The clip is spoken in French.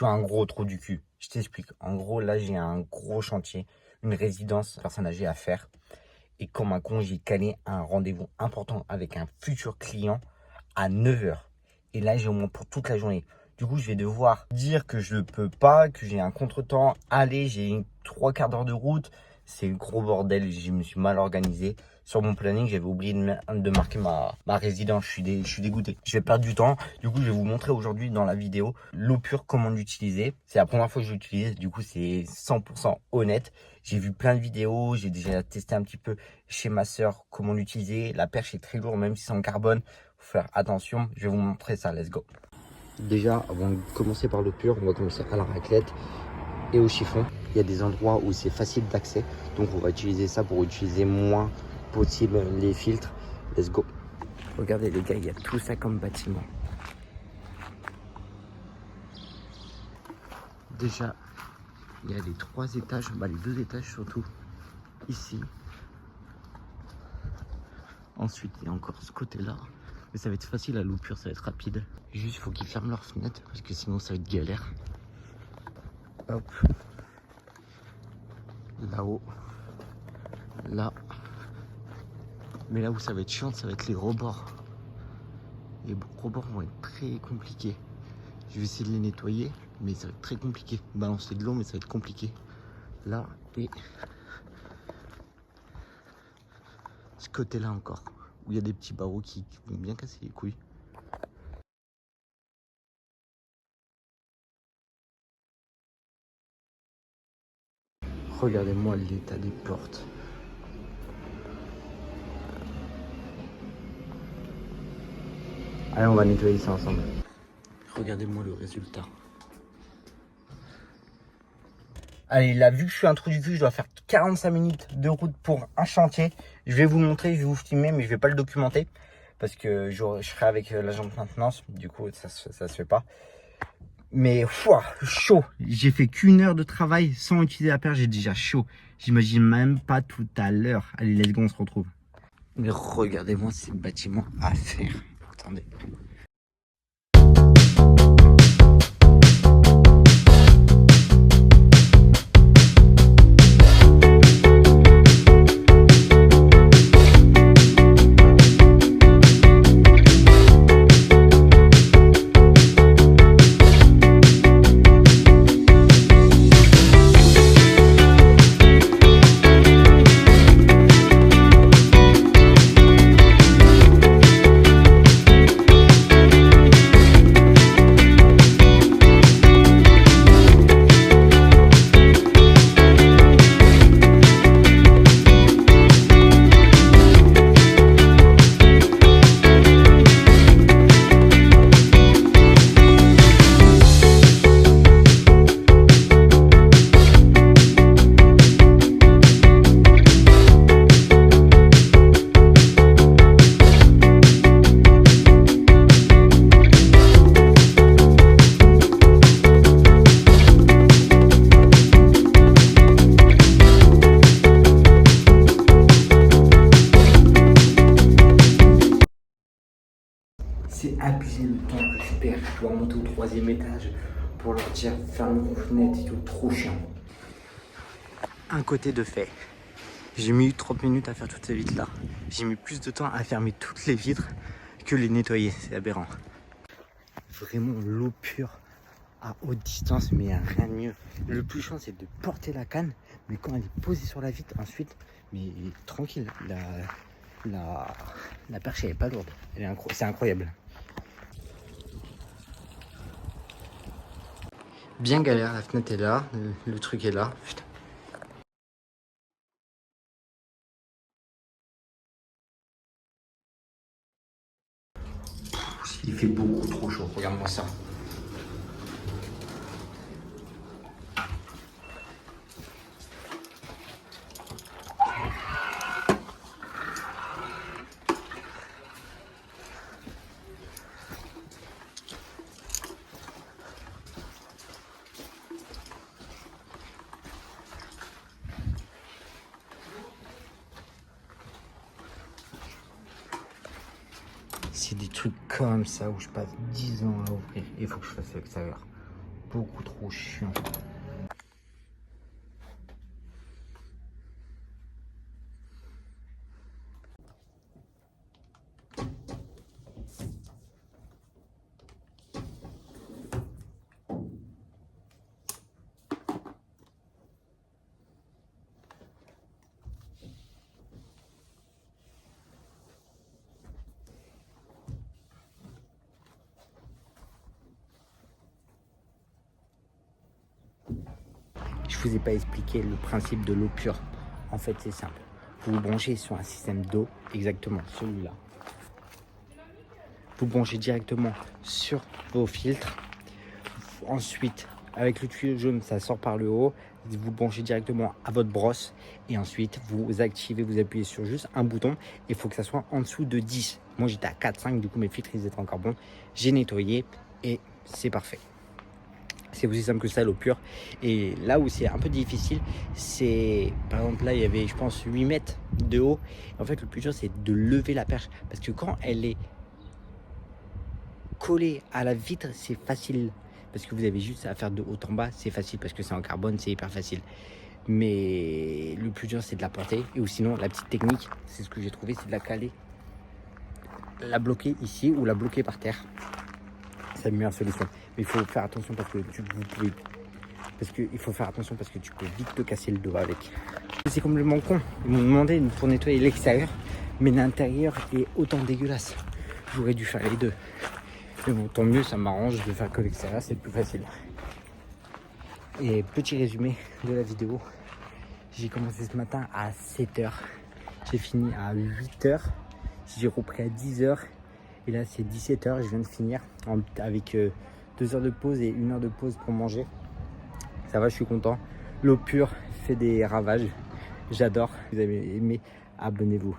suis un gros trou du cul. Je t'explique. En gros, là, j'ai un gros chantier, une résidence personne âgée à faire. Et comme un con, j'ai calé un rendez-vous important avec un futur client à 9 h. Et là, j'ai au moins pour toute la journée. Du coup, je vais devoir dire que je ne peux pas, que j'ai un contretemps. Allez, j'ai 3/4 d'heure de route. C'est le gros bordel. Je me suis mal organisé. Sur mon planning, j'avais oublié de marquer ma résidence. Je suis dégoûté. Je vais perdre du temps. Du coup, je vais vous montrer aujourd'hui dans la vidéo l'eau pure, comment l'utiliser. C'est la première fois que je l'utilise. Du coup, c'est 100% honnête. J'ai vu plein de vidéos. J'ai déjà testé un petit peu chez ma soeur comment l'utiliser. La perche est très lourde, même si c'est en carbone. Faut faire attention. Je vais vous montrer ça. Let's go. Déjà, avant de commencer par l'eau pure, on va commencer à la raclette et au chiffon. Il y a des endroits où c'est facile d'accès. Donc, on va utiliser ça pour utiliser moins possible les filtres. Let's go. Regardez les gars, il y a tout ça comme bâtiment. Déjà, il y a les 3 étages, les 2 étages surtout, ici. Ensuite, il y a encore ce côté-là. Mais ça va être facile à l'eau pure, ça va être rapide. Juste, il faut qu'ils ferment leurs fenêtres parce que sinon, ça va être galère. Hop. Là-haut. Là. Mais là où ça va être chiant, ça va être les rebords. Les rebords vont être très compliqués. Je vais essayer de les nettoyer, mais ça va être très compliqué. Balancer de l'eau, mais ça va être compliqué. Là, et ce côté-là encore, où il y a des petits barreaux qui vont bien casser les couilles. Regardez-moi l'état des portes. Allez, on va nettoyer ça ensemble. Regardez-moi le résultat. Allez, là, vu que je suis un trou du cul, je dois faire 45 minutes de route pour un chantier. Je vais vous montrer, je vais vous filmer, mais je vais pas le documenter. Parce que je serai avec l'agent de maintenance. Du coup, ça se fait pas. Mais chaud. J'ai fait qu'1 heure de travail sans utiliser la perche. J'ai déjà chaud. J'imagine même pas tout à l'heure. Allez, let's go, on se retrouve. Mais regardez-moi ces bâtiments à faire. Attendez. C'est abusé le temps que je perds. Je dois monter au 3e étage pour leur dire ferme vos fenêtres et tout. Trop chiant. Un côté de fait. J'ai mis 30 minutes à faire toutes ces vitres là. J'ai mis plus de temps à fermer toutes les vitres que les nettoyer. C'est aberrant. Vraiment l'eau pure à haute distance, mais il n'y a rien de mieux. Le plus chiant, c'est de porter la canne, mais quand elle est posée sur la vitre, ensuite, mais tranquille, la perche elle est pas lourde. C'est incroyable. Bien galère, la fenêtre est là, le truc est là. Putain. Il fait beaucoup trop chaud, regarde-moi ça. C'est des trucs comme ça où je passe 10 ans à ouvrir. Il faut que je fasse l'extérieur. beaucoup trop chiant. Je vous ai pas expliqué le principe de l'eau pure. En fait, c'est simple. Vous vous branchez sur un système d'eau, exactement celui-là. Vous branchez directement sur vos filtres. Ensuite, avec le tuyau jaune, ça sort par le haut. Vous branchez directement à votre brosse. Et ensuite, vous activez, vous appuyez sur juste un bouton. Il faut que ça soit en dessous de 10. Moi, j'étais à 4-5, du coup, mes filtres, ils étaient encore bons. J'ai nettoyé et c'est parfait. C'est aussi simple que ça, l'eau pure. Et là où c'est un peu difficile, c'est par exemple là il y avait je pense 8 mètres de haut. En fait le plus dur c'est de lever la perche. Parce que quand elle est collée à la vitre c'est facile. Parce que vous avez juste à faire de haut en bas, c'est facile parce que c'est en carbone, c'est hyper facile. Mais le plus dur c'est de la porter. Et ou sinon la petite technique, c'est ce que j'ai trouvé, c'est de la caler. La bloquer ici ou la bloquer par terre. C'est la meilleure solution. Mais il faut faire attention parce que il faut faire attention parce que tu peux vite te casser le dos avec. C'est complètement con. Ils m'ont demandé pour nettoyer l'extérieur, mais l'intérieur est autant dégueulasse. J'aurais dû faire les deux. Mais bon, tant mieux, ça m'arrange de faire que l'extérieur, c'est le plus facile. Et petit résumé de la vidéo. J'ai commencé ce matin à 7h. J'ai fini à 8h. J'ai repris à 10h. Et là, c'est 17h. Je viens de finir avec 2 heures de pause et 1 heure de pause pour manger. Ça va, je suis content. L'eau pure fait des ravages. J'adore. Si vous avez aimé, abonnez-vous.